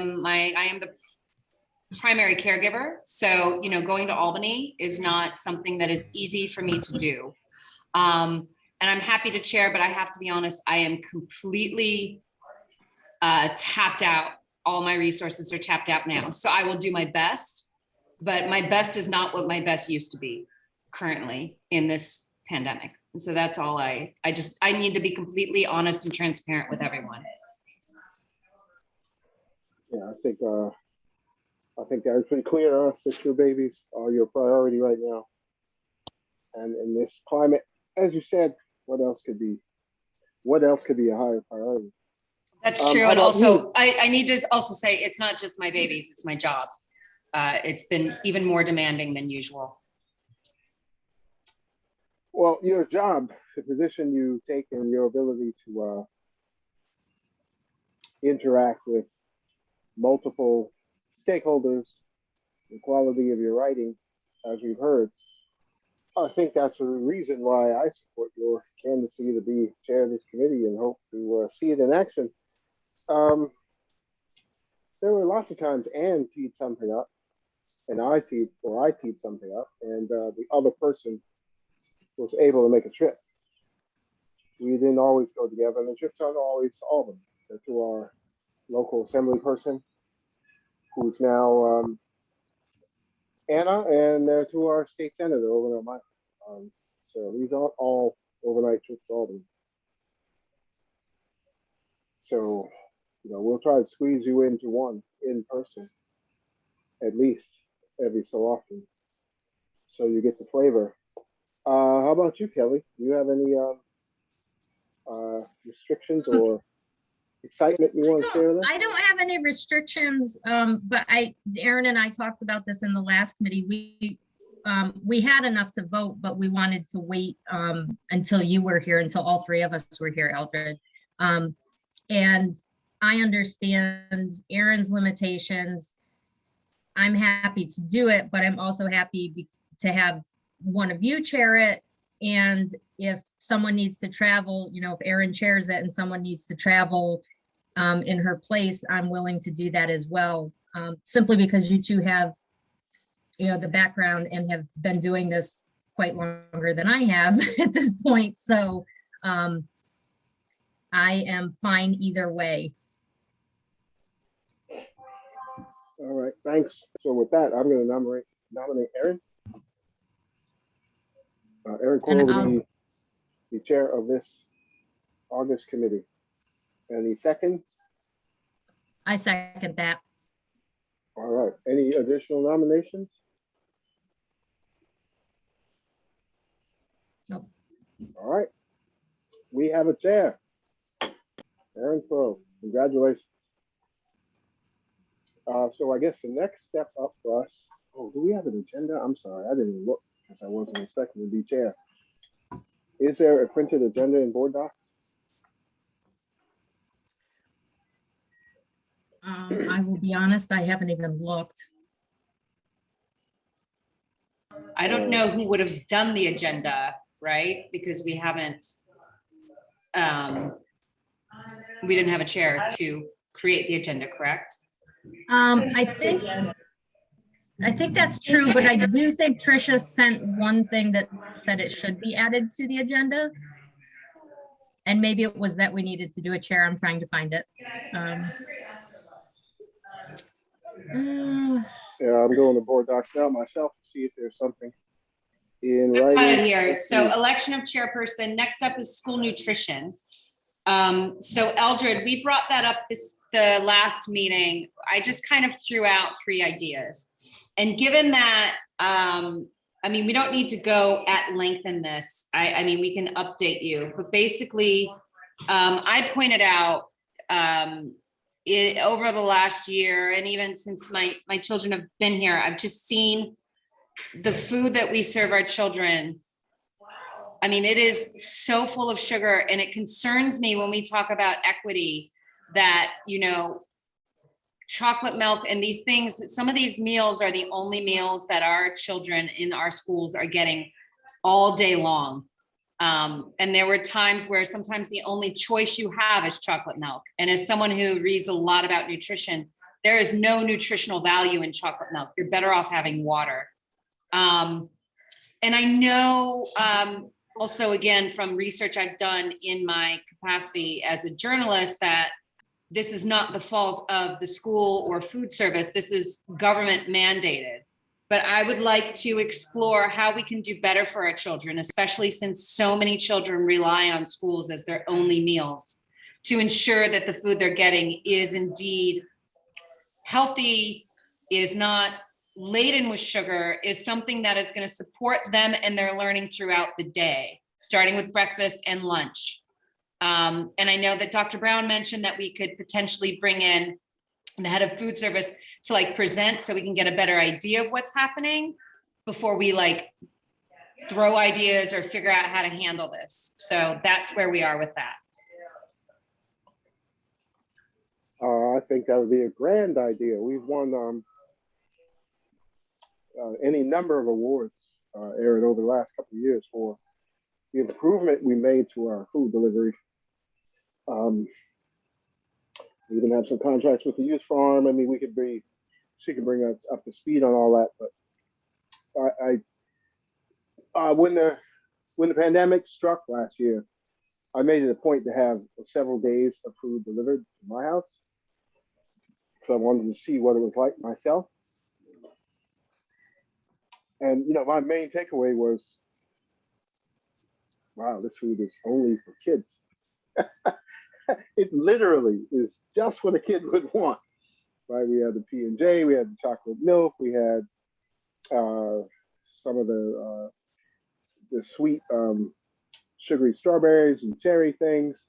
I am the primary caregiver. So, going to Albany is not something that is easy for me to do. And I'm happy to chair, but I have to be honest, I am completely tapped out. All my resources are tapped out now. So I will do my best, but my best is not what my best used to be currently in this pandemic. And so that's all I need to be completely honest and transparent with everyone. Yeah, I think that was pretty clear to us that your babies are your priority right now. And in this climate, as you said, what else could be a higher priority? That's true. And also, I need to also say, it's not just my babies, it's my job. It's been even more demanding than usual. Well, your job, the position you take, and your ability to interact with multiple stakeholders, the quality of your writing, as we've heard, I think that's the reason why I support your candidacy to be chair of this committee and hope to see it in action. There were lots of times Ann teed something up, and I teed something up, and the other person was able to make a trip. We didn't always go together, and the trips aren't always to Albany. They're to our local assembly person, who's now Anna, and to our state senator over in Ohio. So these aren't all overnight trips to Albany. So, we'll try to squeeze you into one in person, at least every so often, so you get the flavor. How about you, Kelly? Do you have any restrictions or excitement you want to share with us? I don't have any restrictions, but Aaron and I talked about this in the last committee. We had enough to vote, but we wanted to wait until you were here, until all three of us were here, Eldred. And I understand Aaron's limitations. I'm happy to do it, but I'm also happy to have one of you chair it. And if someone needs to travel, if Aaron chairs it and someone needs to travel in her place, I'm willing to do that as well. Simply because you two have, the background and have been doing this quite longer than I have at this point. So I am fine either way. All right, thanks. So with that, I'm going to nominate Aaron. Aaron Cole will be the chair of this August committee. Any second? I second that. All right. Any additional nominations? Nope. All right. We have a chair. Aaron Crow, congratulations. So I guess the next step up for us, do we have an agenda? I'm sorry, I didn't even look because I wasn't expecting to be chair. Is there a printed agenda in board doc? I will be honest, I haven't even looked. I don't know who would have done the agenda, right? Because we haven't, we didn't have a chair to create the agenda, correct? I think that's true, but I do think Tricia sent one thing that said it should be added to the agenda. And maybe it was that we needed to do a chair. I'm trying to find it. Yeah, I'm going to board docs now myself to see if there's something in writing. Got it here. So election of chairperson. Next up is school nutrition. So Eldred, we brought that up the last meeting. I just kind of threw out 3 ideas. And given that, we don't need to go at length in this. We can update you, but basically, I pointed out over the last year, and even since my children have been here, I've just seen the food that we serve our children. It is so full of sugar, and it concerns me when we talk about equity that, chocolate milk and these things, some of these meals are the only meals that our children in our schools are getting all day long. And there were times where sometimes the only choice you have is chocolate milk. And as someone who reads a lot about nutrition, there is no nutritional value in chocolate milk. You're better off having water. And I know also, again, from research I've done in my capacity as a journalist, that this is not the fault of the school or food service. This is government mandated. But I would like to explore how we can do better for our children, especially since so many children rely on schools as their only meals, to ensure that the food they're getting is indeed healthy, is not laden with sugar, is something that is going to support them and their learning throughout the day, starting with breakfast and lunch. And I know that Dr. Brown mentioned that we could potentially bring in the head of food service to like present so we can get a better idea of what's happening before we like throw ideas or figure out how to handle this. So that's where we are with that. I think that would be a grand idea. We've won any number of awards, Aaron, over the last couple of years for the improvement we made to our food delivery. We even have some contracts with the youth farm. I mean, she can bring us up to speed on all that. But when the pandemic struck last year, I made it a point to have several days of food delivered to my house. So I wanted to see what it was like myself. And, you know, my main takeaway was, wow, this food is only for kids. It literally is just what a kid would want, right? We had the P&J, we had the chocolate milk, we had some of the sweet sugary strawberries and cherry things.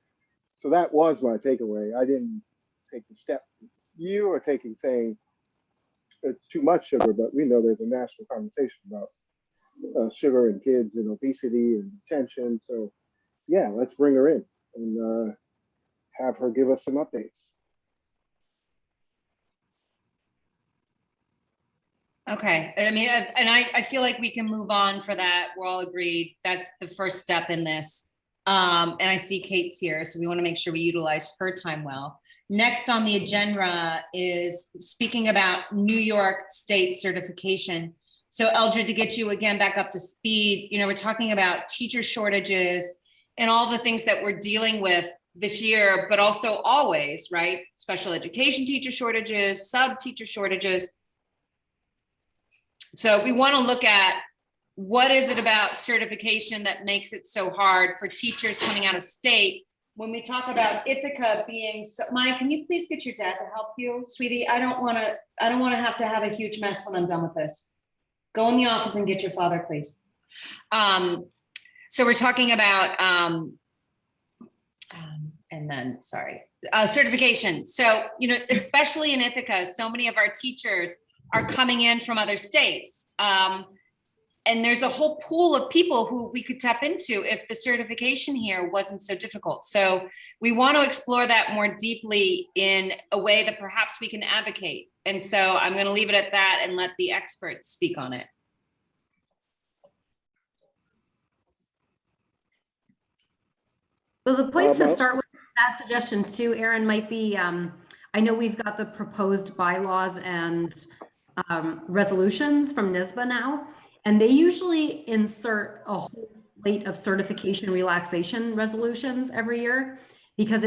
So that was my takeaway. I didn't take the step you are taking, saying it's too much sugar, but we know there's a national conversation about sugar and kids and obesity and attention. So yeah, let's bring her in and have her give us some updates. Okay, I mean, and I feel like we can move on for that. We're all agreed. That's the first step in this. And I see Kate's here, so we want to make sure we utilize her time well. Next on the agenda is speaking about New York State certification. So Eldred, to get you again back up to speed, you know, we're talking about teacher shortages and all the things that we're dealing with this year, but also always, right? Special education teacher shortages, sub teacher shortages. So we want to look at what is it about certification that makes it so hard for teachers coming out of state. When we talk about Ithaca being so, Maya, can you please get your dad to help you, sweetie? I don't want to have a huge mess when I'm done with this. Go in the office and get your father, please. So we're talking about, and then, sorry, certification. So, you know, especially in Ithaca, so many of our teachers are coming in from other states. And there's a whole pool of people who we could tap into if the certification here wasn't so difficult. So we want to explore that more deeply in a way that perhaps we can advocate. And so I'm going to leave it at that and let the experts speak on it. So the place to start with that suggestion too, Aaron, might be, I know we've got the proposed bylaws and resolutions from NISBA now, and they usually insert a whole slate of certification relaxation resolutions every year, because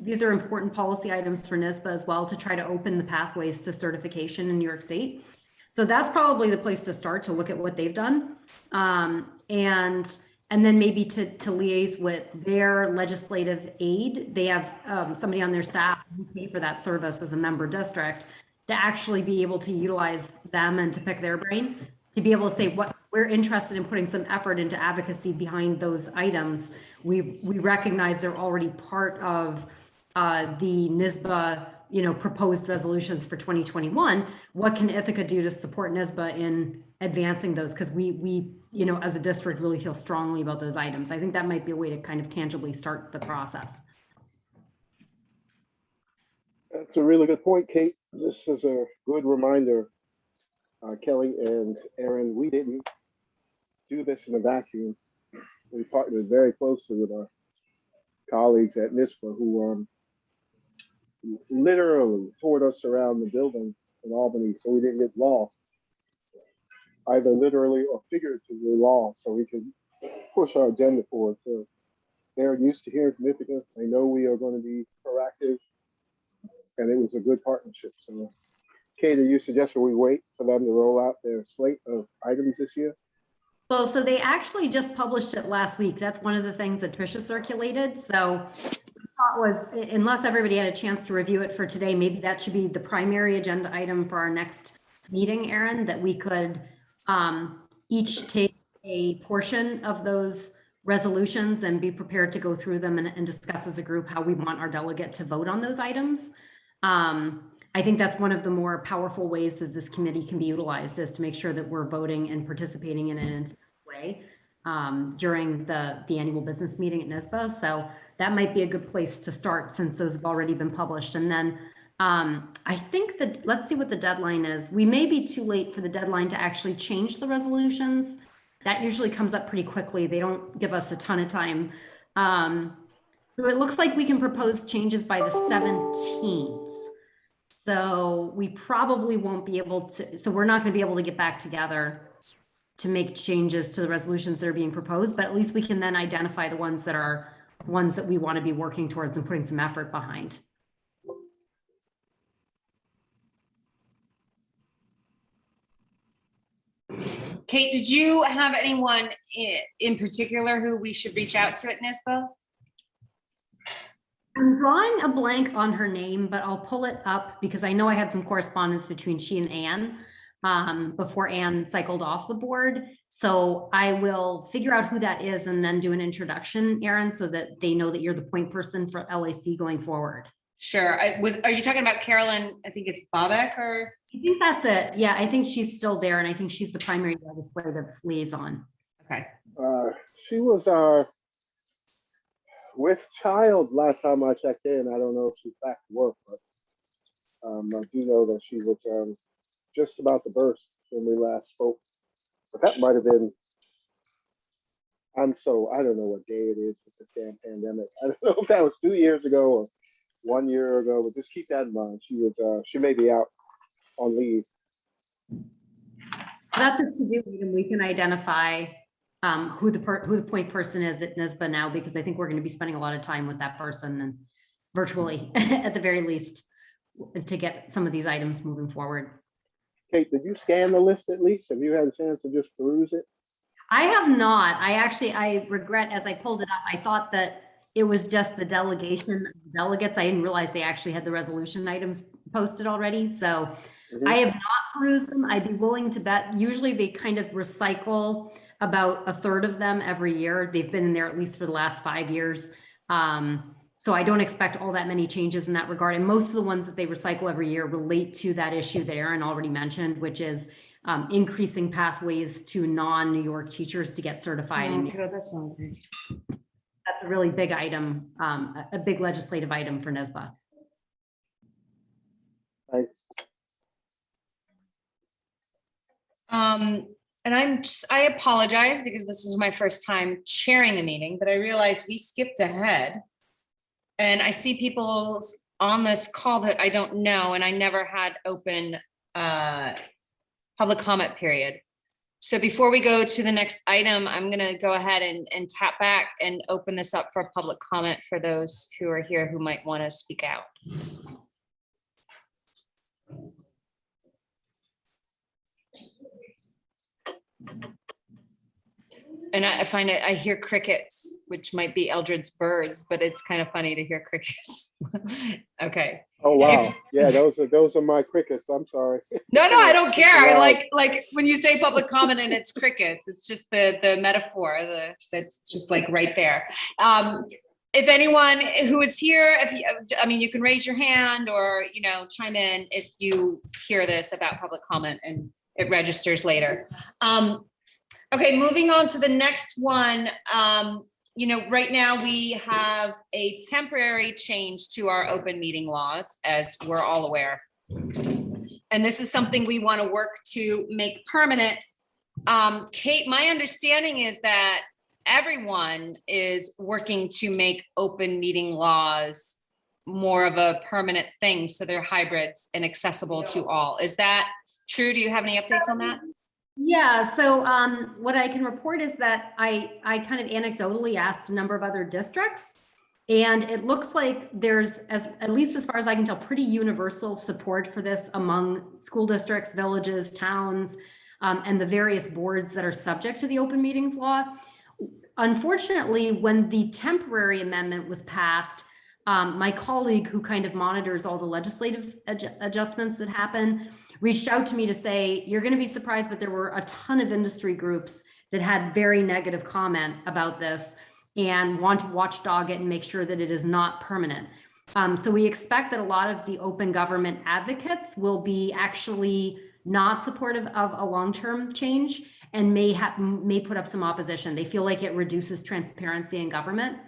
these are important policy items for NISBA as well, to try to open the pathways to certification in New York State. So that's probably the place to start, to look at what they've done. And then maybe to liaise with their legislative aid. They have somebody on their staff who pay for that service as a member district, to actually be able to utilize them and to pick their brain, to be able to say, what we're interested in putting some effort into advocacy behind those items. We recognize they're already part of the NISBA, you know, proposed resolutions for 2021. What can Ithaca do to support NISBA in advancing those? Because we, you know, as a district, really feel strongly about those items. I think that might be a way to kind of tangibly start the process. That's a really good point, Kate. This is a good reminder, Kelly and Aaron, we didn't do this in a vacuum. We partnered very closely with our colleagues at NISBA, who literally toured us around the buildings in Albany so we didn't get lost, either literally or figuratively lost, so we can push our agenda forward. So they're used to hearing from Ithaca. They know we are going to be proactive, and it was a good partnership. So, Kate, you suggested we wait for them to roll out their slate of items this year? Well, so they actually just published it last week. That's one of the things that Tricia circulated. So the thought was, unless everybody had a chance to review it for today, maybe that should be the primary agenda item for our next meeting, Erin, that we could each take a portion of those resolutions and be prepared to go through them and discuss as a group how we want our delegate to vote on those items. I think that's one of the more powerful ways that this committee can be utilized, is to make sure that we're voting and participating in an informed way during the annual business meeting at NISBA. So that might be a good place to start, since those have already been published. And then I think that, let's see what the deadline is. We may be too late for the deadline to actually change the resolutions. That usually comes up pretty quickly. They don't give us a ton of time. So it looks like we can propose changes by the 17th. So we probably won't be able to, so we're not going to be able to get back together to make changes to the resolutions that are being proposed, but at least we can then identify the ones that are ones that we want to be working towards and putting some effort behind. Kate, did you have anyone in particular who we should reach out to at NISBA? I'm drawing a blank on her name, but I'll pull it up because I know I had some correspondence between she and Anne before Anne cycled off the board. So I will figure out who that is and then do an introduction, Erin, so that they know that you're the point person for LAC going forward. Sure. Are you talking about Carolyn? I think it's Bobek, or? I think that's it. Yeah, I think she's still there, and I think she's the primary legislative liaison. Okay. She was our with child last time I checked in. I don't know if she's back to work, but I do know that she was just about to burst when we last spoke. But that might have been, I don't know what day it is with this damn pandemic. I don't know if that was 2 years ago or 1 year ago, but just keep that in mind. She may be out on leave. So that's a to-do item. We can identify who the point person is at NISBA now, because I think we're going to be spending a lot of time with that person, and virtually at the very least, to get some of these items moving forward. Kate, did you scan the list at least? Have you had a chance to just peruse it? I have not. I regret, as I pulled it up, I thought that it was just the delegation of delegates. I didn't realize they actually had the resolution items posted already. So I have not perused them. I'd be willing to bet. Usually they kind of recycle about a third of them every year. They've been in there at least for the last 5 years. So I don't expect all that many changes in that regard. And most of the ones that they recycle every year relate to that issue that Erin already mentioned, which is increasing pathways to non-New York teachers to get certified. That's a really big item, a big legislative item for NISBA. Thanks. And I apologize because this is my first time chairing the meeting, but I realized we skipped ahead. And I see people on this call that I don't know, and I never had open public comment period. So before we go to the next item, I'm going to go ahead and tap back and open this up for public comment for those who are here who might want to speak out. And I find it, I hear crickets, which might be Eldred's birds, but it's kind of funny to hear crickets. Okay. Oh wow! Yeah, those are my crickets. I'm sorry. No, I don't care. I like when you say public comment and it's crickets. It's just the metaphor. That's just like right there. If anyone who is here, you can raise your hand or chime in if you hear this about public comment and it registers later. Okay, moving on to the next one. Right now we have a temporary change to our open meeting laws, as we're all aware. And this is something we want to work to make permanent. Kate, my understanding is that everyone is working to make open meeting laws more of a permanent thing, so they're hybrids and accessible to all. Is that true? Do you have any updates on that? Yeah, so what I can report is that I kind of anecdotally asked a number of other districts, and it looks like there's, at least as far as I can tell, pretty universal support for this among school districts, villages, towns, and the various boards that are subject to the open meetings law. Unfortunately, when the temporary amendment was passed, my colleague who kind of monitors all the legislative adjustments that happen reached out to me to say, you're going to be surprised, but there were a ton of industry groups that had very negative comment about this and want to watchdog it and make sure that it is not permanent. So we expect that a lot of the open government advocates will be actually not supportive of a long-term change and may put up some opposition. They feel like it reduces transparency in government.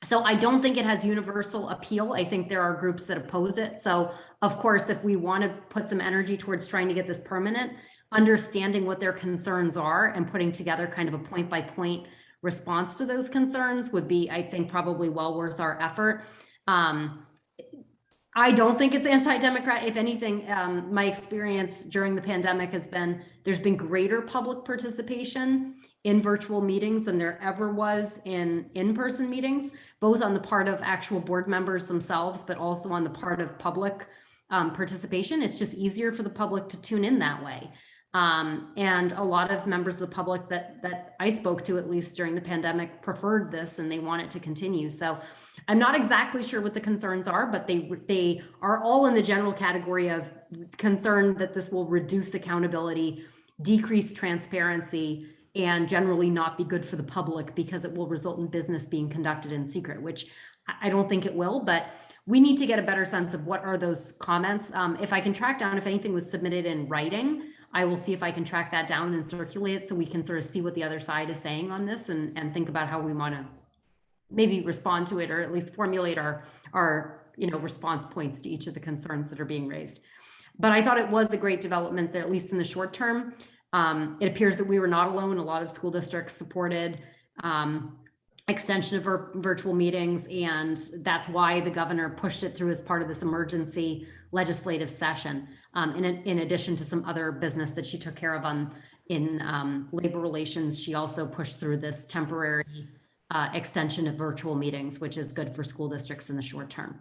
So I don't think it has universal appeal. I think there are groups that oppose it. So of course, if we want to put some energy towards trying to get this permanent, understanding what their concerns are and putting together kind of a point by point response to those concerns would be, I think, probably well worth our effort. I don't think it's anti-democratic. If anything, my experience during the pandemic has been, there's been greater public participation in virtual meetings than there ever was in in-person meetings, both on the part of actual board members themselves, but also on the part of public participation. It's just easier for the public to tune in that way. And a lot of members of the public that I spoke to, at least during the pandemic, preferred this and they want it to continue. So I'm not exactly sure what the concerns are, but they are all in the general category of concern that this will reduce accountability, decrease transparency, and generally not be good for the public because it will result in business being conducted in secret, which I don't think it will, but we need to get a better sense of what are those comments. If I can track down if anything was submitted in writing, I will see if I can track that down and circulate it so we can sort of see what the other side is saying on this and think about how we want to maybe respond to it, or at least formulate our response points to each of the concerns that are being raised. But I thought it was a great development that, at least in the short term, it appears that we were not alone. A lot of school districts supported extension of virtual meetings, and that's why the governor pushed it through as part of this emergency legislative session, in addition to some other business that she took care of in labor relations. She also pushed through this temporary extension of virtual meetings, which is good for school districts in the short term.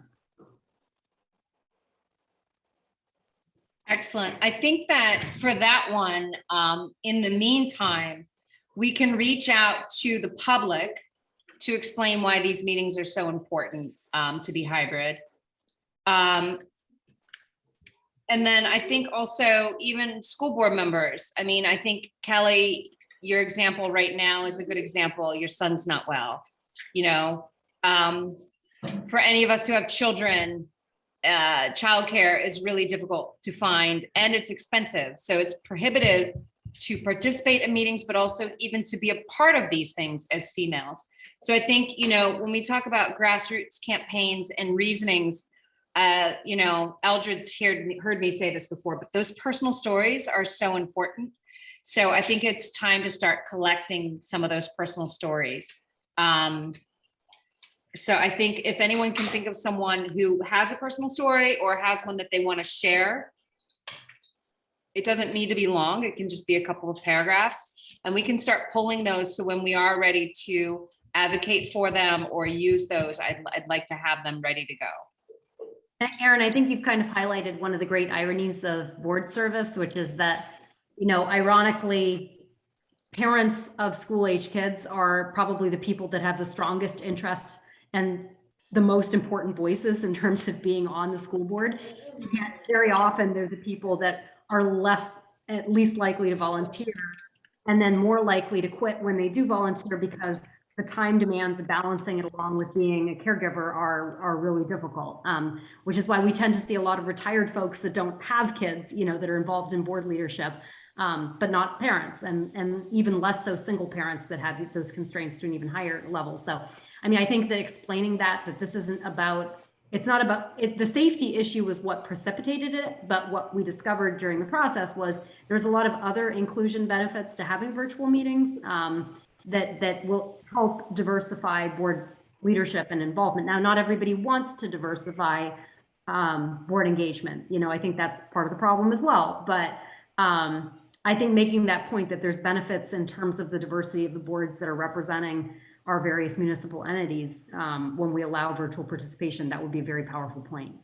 Excellent. I think that for that one, in the meantime, we can reach out to the public to explain why these meetings are so important to be hybrid. And then I think also even school board members. I mean, I think Kelly, your example right now is a good example. Your son's not well, for any of us who have children, childcare is really difficult to find and it's expensive. So it's prohibitive to participate in meetings, but also even to be a part of these things as females. So I think, when we talk about grassroots campaigns and reasonings, Eldred's heard me say this before, but those personal stories are so important. So I think it's time to start collecting some of those personal stories. So I think if anyone can think of someone who has a personal story or has one that they want to share, it doesn't need to be long. It can just be a couple of paragraphs, and we can start pulling those. So when we are ready to advocate for them or use those, I'd like to have them ready to go. Erin, I think you've kind of highlighted one of the great ironies of board service, which is that, ironically, parents of school-age kids are probably the people that have the strongest interest and the most important voices in terms of being on the school board. Yet very often they're the people that are at least likely to volunteer, and then more likely to quit when they do volunteer because the time demands of balancing it along with being a caregiver are really difficult, which is why we tend to see a lot of retired folks that don't have kids, that are involved in board leadership, but not parents, and even less so single parents that have those constraints to an even higher level. So, I mean, I think that explaining that this isn't about, it's not about it, the safety issue was what precipitated it, but what we discovered during the process was there's a lot of other inclusion benefits to having virtual meetings that will help diversify board leadership and involvement. Now, not everybody wants to diversify board engagement. You know, I think that's part of the problem as well. But I think making that point that there's benefits in terms of the diversity of the boards that are representing our various municipal entities when we allow virtual participation, that would be a very powerful point.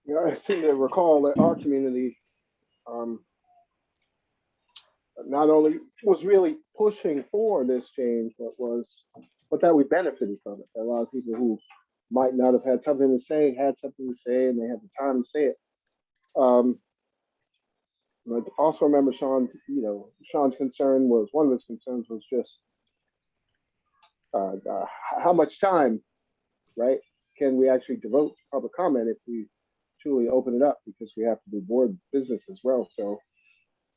Yeah, I seem to recall that our community not only was really pushing for this change, but that we benefited from it. A lot of people who might not have had something to say had something to say, and they had the time to say it. But also remember Sean's concern was, one of his concerns was just how much time, right, can we actually devote to public comment if we truly open it up, because we have to do board business as well. So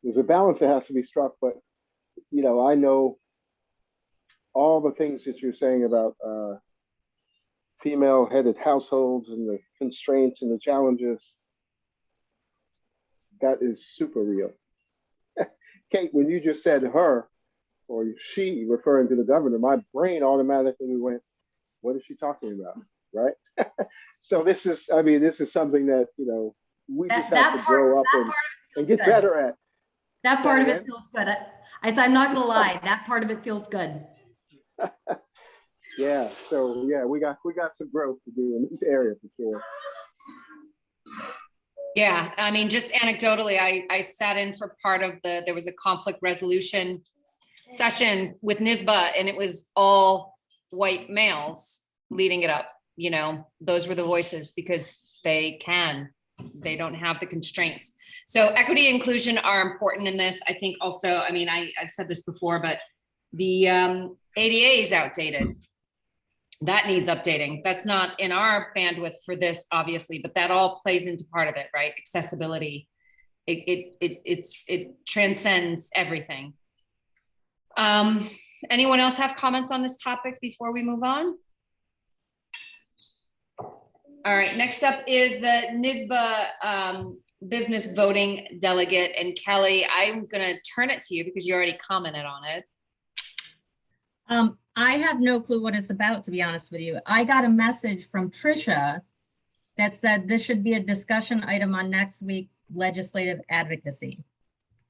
there's a balance that has to be struck. But you know, I know all the things that you're saying about female-headed households and the constraints and the challenges. That is super real. Kate, when you just said her or she referring to the governor, my brain automatically went, what is she talking about? Right? So this is something that, you know, we just have to grow up and get better at. That part of it feels good. I'm not gonna lie, that part of it feels good. Yeah, so yeah, we got some growth to do in this area for sure. Yeah, I mean, just anecdotally, I sat in for part of there was a conflict resolution session with NISBA, and it was all white males leading it up. You know, those were the voices because they don't have the constraints. So equity and inclusion are important in this. I think also, I mean, I've said this before, but the ADA is outdated. That needs updating. That's not in our bandwidth for this, obviously, but that all plays into part of it, right? Accessibility. It transcends everything. Anyone else have comments on this topic before we move on? All right, next up is the NISBA business voting delegate. And Kelly, I'm gonna turn it to you because you already commented on it. I have no clue what it's about, to be honest with you. I got a message from Trisha that said this should be a discussion item on next week legislative advocacy.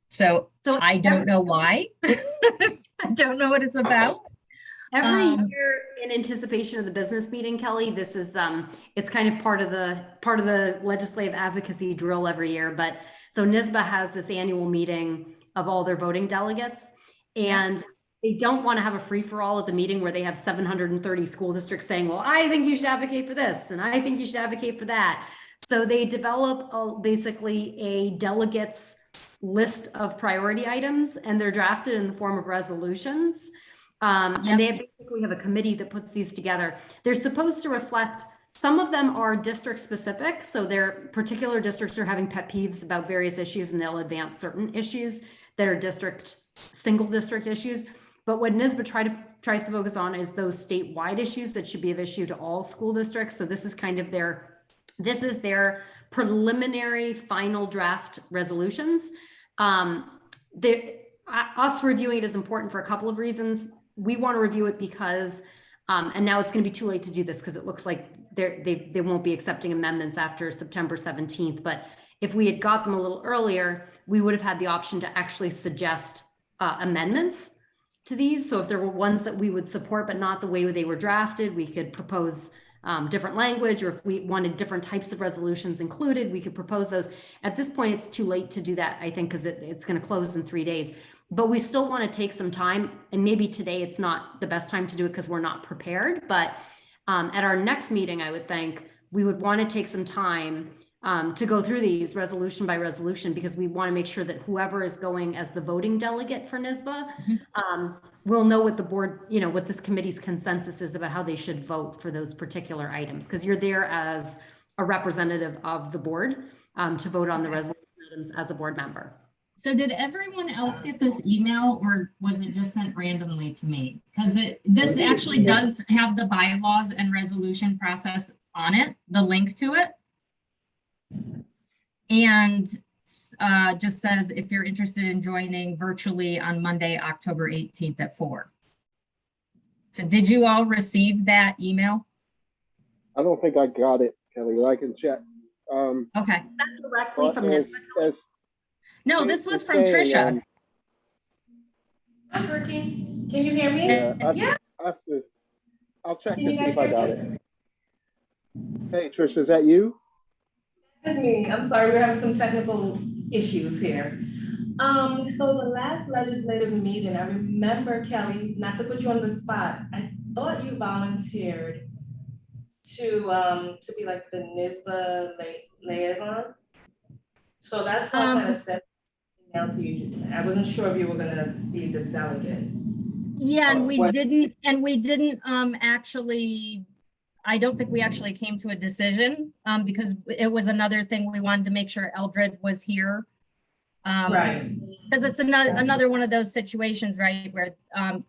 So I don't know why. I don't know what it's about. Every year in anticipation of the business meeting, Kelly, this is it's kind of part of the legislative advocacy drill every year. But so NISBA has this annual meeting of all their voting delegates, and they don't want to have a free-for-all at the meeting where they have 730 school districts saying, well, I think you should advocate for this, and I think you should advocate for that. So they develop basically a delegates list of priority items, and they're drafted in the form of resolutions. And they basically have a committee that puts these together. They're supposed to reflect, some of them are district specific. So their particular districts are having pet peeves about various issues, and they'll advance certain issues that are single district issues. But what NISBA tries to focus on is those statewide issues that should be of issue to all school districts. So this is kind of their preliminary final draft resolutions. Us reviewing it is important for a couple of reasons. We want to review it because, and now it's going to be too late to do this because it looks like they won't be accepting amendments after September 17th. But if we had got them a little earlier, we would have had the option to actually suggest amendments to these. So if there were ones that we would support, but not the way they were drafted, we could propose different language, or if we wanted different types of resolutions included, we could propose those. At this point, it's too late to do that, I think, because it's going to close in 3 days. But we still want to take some time, and maybe today it's not the best time to do it because we're not prepared. But at our next meeting, I would think we would want to take some time to go through these resolution by resolution, because we want to make sure that whoever is going as the voting delegate for NISBA will know what the board, you know, what this committee's consensus is about how they should vote for those particular items, because you're there as a representative of the board to vote on the resolution items as a board member. So did everyone else get this email, or was it just sent randomly to me? Because this actually does have the bylaws and resolution process on it, the link to it. And just says if you're interested in joining virtually on Monday, October 18th at 4. So did you all receive that email? I don't think I got it, Kelly, but I can check. Okay. That's directly But from as, NISBA. as No, Kate this was was from saying, Trisha. I'm working. Can you hear me? yeah, I'll check Can to you see guys if I hear got me? it. Hey, Trish, is that you? That's me. I'm sorry, we're having some technical issues here. So the last legislative meeting, I remember, Kelly, not to put you on the spot, I thought you volunteered to be like the NISBA liaison. So that's why I kind of sent it down to you. I wasn't sure if you were gonna be the delegate. Yeah, and we What- didn't actually, I don't think we actually came to a decision because it was another thing we wanted to make sure Eldred was here. Right. Because it's another one of those situations, right, where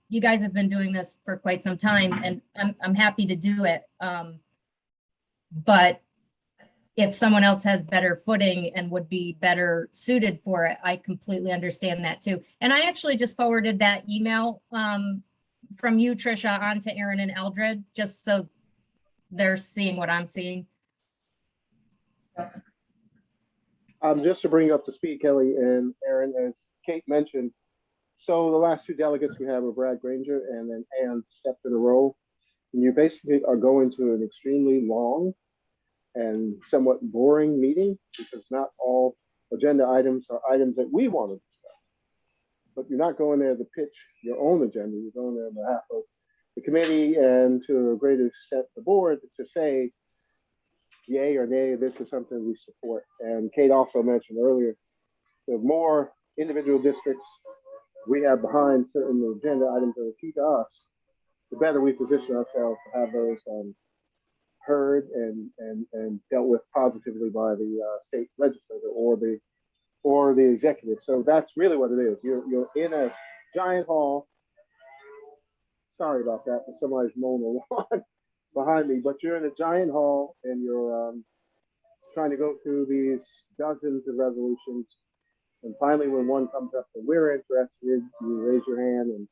you guys have been doing this for quite some time, and I'm happy to do it. But if someone else has better footing and would be better suited for it, I completely understand that too. And I actually just forwarded that email from you, Trisha, onto Aaron and Eldred, just so they're seeing what I'm seeing. Just to bring up to speed, Kelly and Aaron, as Kate mentioned, so the last two delegates we have are Brad Granger and then Ann stepped in a role. And you basically are going to an extremely long and somewhat boring meeting because not all agenda items are items that we want to discuss. But you're not going there to pitch your own agenda. You're going there on behalf of the committee and to a greater extent the board to say, yay or nay, this is something we support. And Kate also mentioned earlier, the more individual districts we have behind certain agenda items that are key to us, the better we position ourselves to have those heard and dealt with positively by the state legislature or the executive. So that's really what it is. You're in a giant hall. Sorry about that, somebody's mowing the lawn behind me, but you're in a giant hall and you're trying to go through these dozens of resolutions. And finally, when one comes up that we're interested, you raise your hand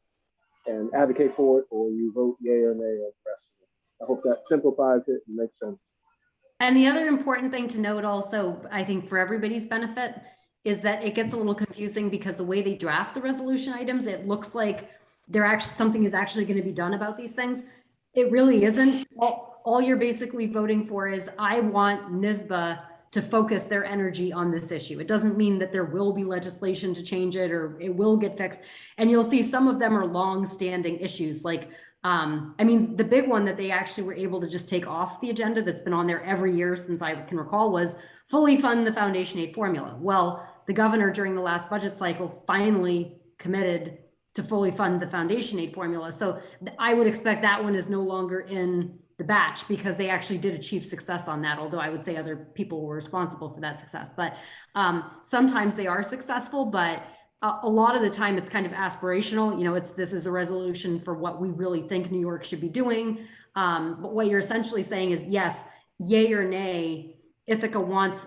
and advocate for it, or you vote yay or nay on the rest of it. I hope that simplifies it and makes sense. And the other important thing to note also, I think for everybody's benefit, is that it gets a little confusing because the way they draft the resolution items, it looks like something is actually going to be done about these things. It really isn't. All you're basically voting for is, I want NISBA to focus their energy on this issue. It doesn't mean that there will be legislation to change it or it will get fixed. And you'll see some of them are long-standing issues. Like, I mean, the big one that they actually were able to just take off the agenda that's been on there every year since I can recall was fully fund the foundation aid formula. Well, the governor during the last budget cycle finally committed to fully fund the foundation aid formula. So I would expect that one is no longer in the batch because they actually did achieve success on that. Although I would say other people were responsible for that success, but sometimes they are successful, but a lot of the time it's kind of aspirational. You know, this is a resolution for what we really think New York should be doing. But what you're essentially saying is, yes, yay or nay, Ithaca wants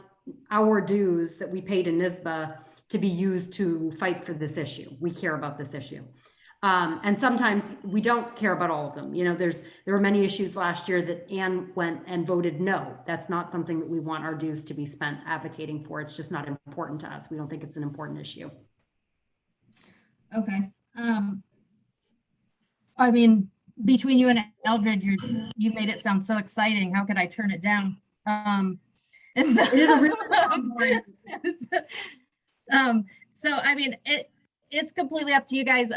our dues that we pay to NISBA to be used to fight for this issue. We care about this issue. And sometimes we don't care about all of them. You know, there were many issues last year that Ann went and voted no. That's not something that we want our dues to be spent advocating for. It's just not important to us. We don't think it's an important issue. Okay. I mean, between you and Eldred, you made it sound so exciting. How could I turn it down? It is a really so I mean, it's completely up to you guys.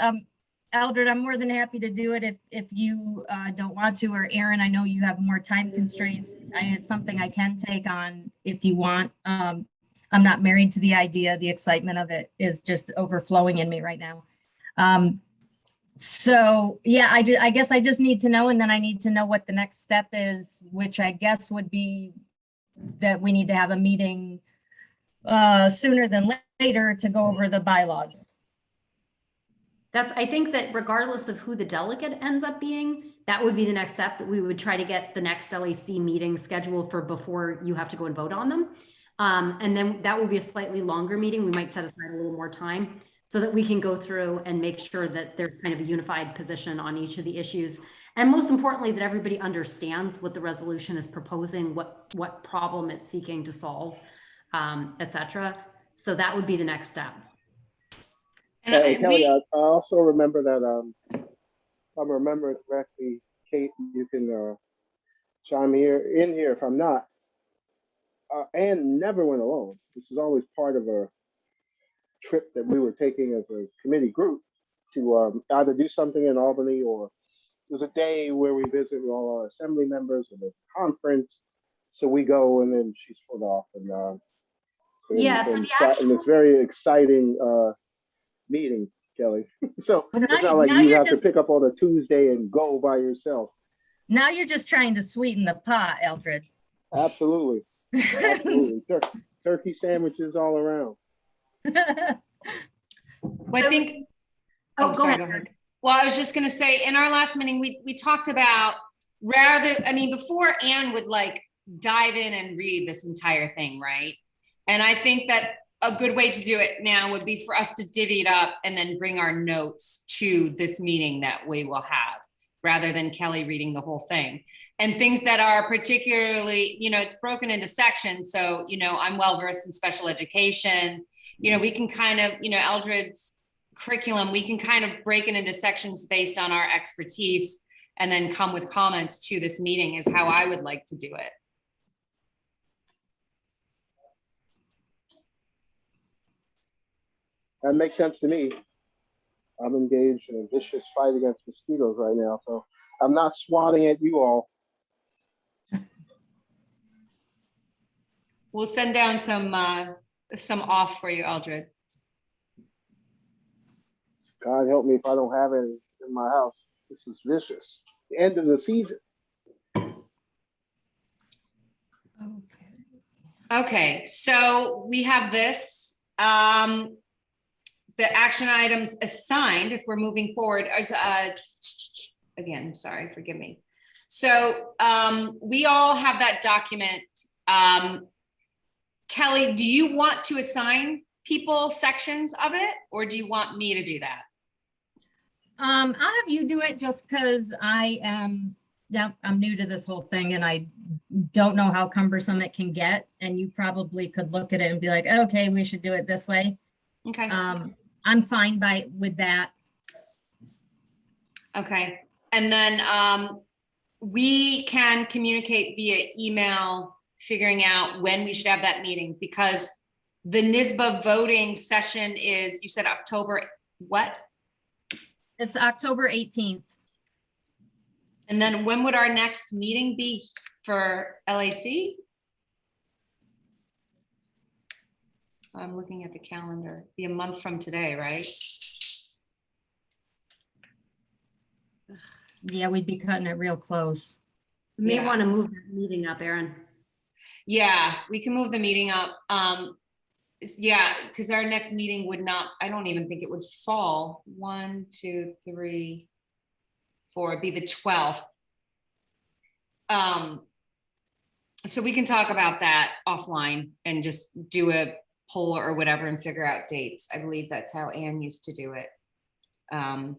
Eldred, I'm more than happy to do it if you don't want to, or Aaron, I know you have more time constraints. It's something I can take on if you want. I'm not married to the idea. The excitement of it is just overflowing in me right now. So yeah, I guess I just need to know, and then I need to know what the next step is, which I guess would be that we need to have a meeting sooner than later to go over the bylaws. I think that regardless of who the delegate ends up being, that would be the next step, that we would try to get the next LAC meeting scheduled for before you have to go and vote on them. And then that will be a slightly longer meeting. We might set aside a little more time so that we can go through and make sure that there's kind of a unified position on each of the issues. And most importantly, that everybody understands what the resolution is proposing, what problem it's seeking to solve, et cetera. So that would be the next step. And Kelly, I also remember that, if I'm remembering correctly, Kate, you can chime in here if I'm not. Anne never went alone. This is always part of a trip that we were taking as a committee group to either do something in Albany, or there's a day where we visit with all our assembly members, and there's a conference. So we go, and then she's put off, and Yeah, for the and actual, it's very exciting meeting, Kelly. So But it's not like now you you're have to just, pick up on a Tuesday and go by yourself. now you're just trying to sweeten the pot, Eldred. Absolutely, absolutely. Turkey sandwiches all around. Well, I think, oh, oh, go sorry, ahead. go ahead. Well, I was just gonna say, in our last meeting, we talked about rather, I mean, before Anne would like dive in and read this entire thing, right? And I think that a good way to do it now would be for us to divvy it up and then bring our notes to this meeting that we will have, rather than Kelly reading the whole thing. And things that are particularly, you know, it's broken into sections. So, you know, I'm well-versed in special education. You know, we can kind of, you know, Eldred's curriculum, we can kind of break it into sections based on our expertise and then come with comments to this meeting is how I would like to do it. That makes sense to me. I'm engaged in a vicious fight against mosquitoes right now, so I'm not swatting at you all. We'll send down some off for you, Eldred. God help me if I don't have any in my house. This is vicious. The end of the season. Okay, so we have this. The action items assigned, if we're moving forward, is, again, sorry, forgive me. So we all have that document. Kelly, do you want to assign people sections of it, or do you want me to do that? I'll have you do it just because I'm new to this whole thing and I don't know how cumbersome it can get. And you probably could look at it and be like, okay, we should do it this way. Okay. I'm fine with that. Okay. And then we can communicate via email, figuring out when we should have that meeting, because the NISBA voting session is, you said October, what? It's October 18th. And then when would our next meeting be for LAC? I'm looking at the calendar. Be a month from today, right? Yeah, we'd be cutting it real close. You may Yeah. want to move that meeting up, Erin. Yeah, we can move the meeting up. Yeah, because our next meeting would not, I don't even think it would fall. 1, 2, 3, 4, it'd be the 12th. So we can talk about that offline and just do a poll or whatever and figure out dates. I believe that's how Anne used to do it. How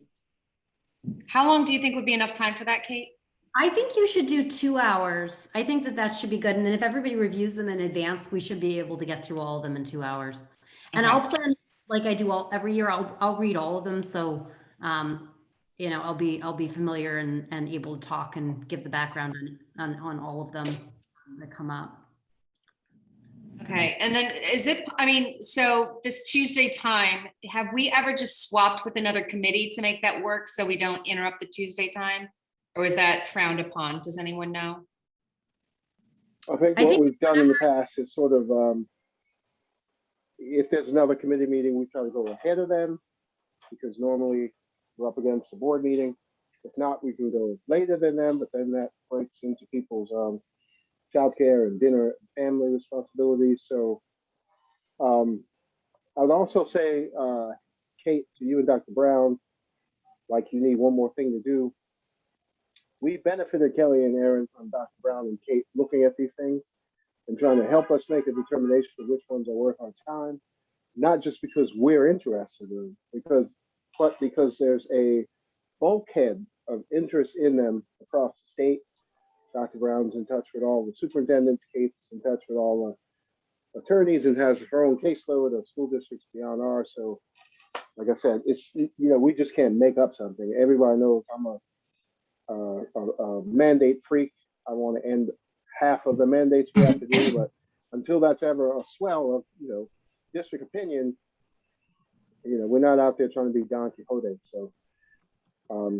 long do you think would be enough time for that, Kate? I think you should do 2 hours. I think that should be good. And then if everybody reviews them in advance, we should be able to get through all of them in 2 hours. And Okay. I'll plan, like I do every year, I'll read all of them. So, you know, I'll be familiar and able to talk and give the background on all of them that come up. Okay, and then is it, I mean, so this Tuesday time, have we ever just swapped with another committee to make that work so we don't interrupt the Tuesday time? Or is that frowned upon? Does anyone know? I think what we've done in the past is sort of, if there's another committee meeting, we try to go ahead of them, because normally we're up against the board meeting. If not, we can go later than them, but then that breaks into people's childcare and dinner and family responsibilities. So I would also say, Kate, to you and Dr. Brown, like you need one more thing to do. We benefited, Kelly and Erin, from Dr. Brown and Kate looking at these things and trying to help us make a determination of which ones are worth our time, not just because we're interested in, but because there's a bulkhead of interest in them across the state. Dr. Brown's in touch with all the superintendents, Kate's in touch with all the attorneys, and has her own caseload of school districts beyond ours. So, like I said, we just can't make up something. Everybody knows I'm a mandate freak. I want to end half of the mandates we have to do, but until that's ever a swell of, district opinion, we're not out there trying to be Don Quixote. So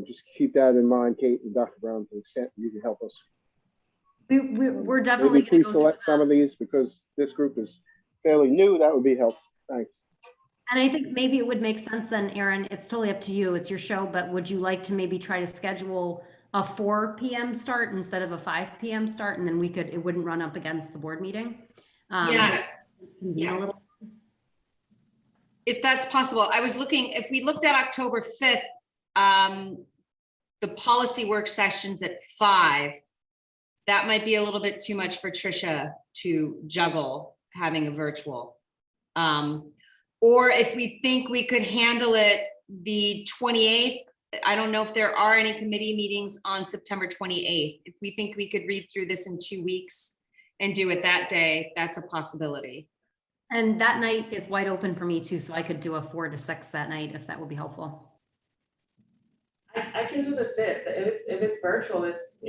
just keep that in mind, Kate and Dr. Brown, to the extent you can help us. We're definitely Maybe going to go pre-select some of these because this group is fairly new. That would be helpful. Thanks. And I think maybe it would make sense then, Aaron, it's totally up to you. It's your show, but would you like to maybe try to schedule a 4 p.m. start instead of a 5 p.m. start? And then it wouldn't run up against the board meeting. Yeah. A little. If that's possible. I was looking, if we looked at October 5th, the policy work sessions at 5, that might be a little bit too much for Trisha to juggle having a virtual. Or if we think we could handle it the 28th, I don't know if there are any committee meetings on September 28th. If we think we could read through this in 2 weeks and do it that day, that's a possibility. And that night is wide open for me too, so I could do a 4 to 6 that night if that would be helpful. I can do the 5th. If it's virtual, it's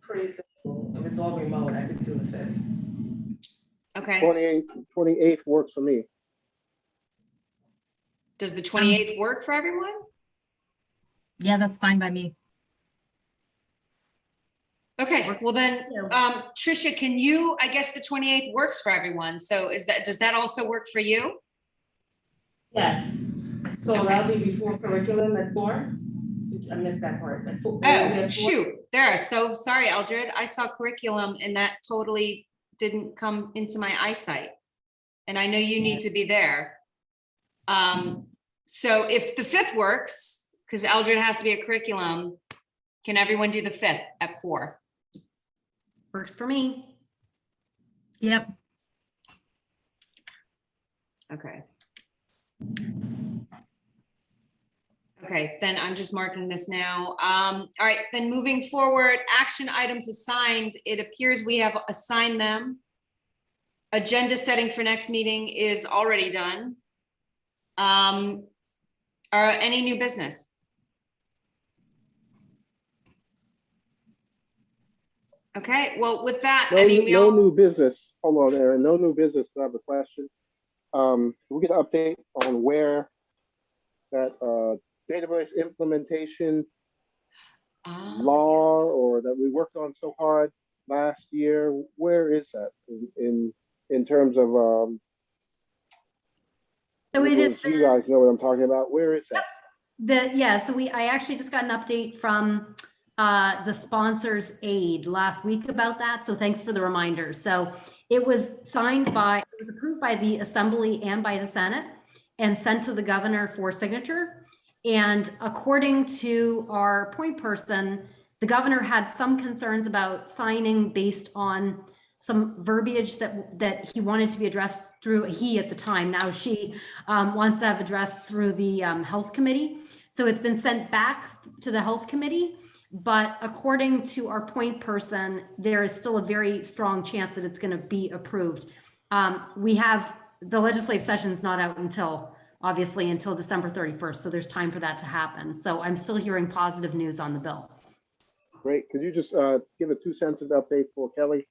pretty simple. If it's all remote, I could do the 5th. Okay. 28th works for me. Does the 28th work for everyone? Yeah, that's fine by me. Okay, well then, Trisha, I guess the 28th works for everyone. So does that also work for you? Yes. So Okay. that'll be before curriculum at 4? I missed that part. At 4. Oh, shoot. There. So sorry, Eldred. I saw curriculum and that totally didn't come into my eyesight. And I know you need to be there. So if the 5th works, because Eldred has to be a curriculum, can everyone do the 5th at 4? Works for me. Yep. Okay. Okay, then I'm just marking this now. All right, then moving forward, action items assigned. It appears we have assigned them. Agenda setting for next meeting is already done. Any new business? Okay, well, with that, No new business. Hold on, Aaron. No new business. I have a question. We get an update on where that database implementation law Yes. or that we worked on so hard last year. Where is that in terms of So it is. you guys know what I'm talking about. Where is that? So I actually just got an update from the sponsors aid last week about that. So thanks for the reminder. So it was approved by the Assembly and by the Senate and sent to the governor for signature. And according to our point person, the governor had some concerns about signing based on some verbiage that he wanted to be addressed through, he at the time, now she wants to have addressed through the health committee. So it's been sent back to the health committee, but according to our point person, there is still a very strong chance that it's going to be approved. We have the legislative session's not out until December 31st. So there's time for that to happen. So I'm still hearing positive news on the bill. Great. Could you just give a 2-sentence update for Kelly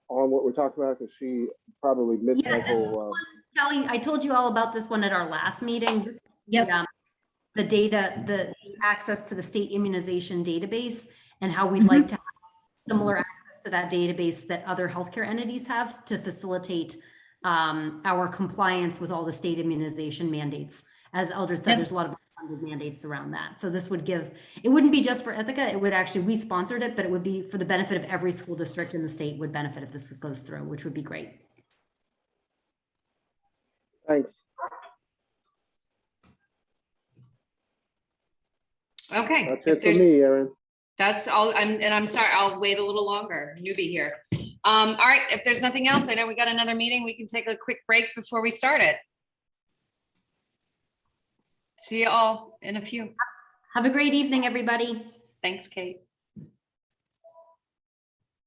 on what we're talking about? Because she probably missed my whole. Kelly, I told you all about this one at our last meeting. Yep. The data, the access to the state immunization database and how we'd like to have similar access to that database that other healthcare entities have to facilitate our compliance with all the state immunization mandates. As Eldred said, there's a lot of funded mandates around that. So this would it wouldn't be just for Ithaca, it would actually, we sponsored it, but it would be for the benefit of every school district in the state would benefit if this goes through, which would be great. Thanks. Okay. That's it for me, Aaron. That's all. I'm sorry, I'll wait a little longer. Newbie here. All right, if there's nothing else, I know we got another meeting. We can take a quick break before we start it. See you all in a few. Have a great evening, everybody. Thanks, Kate.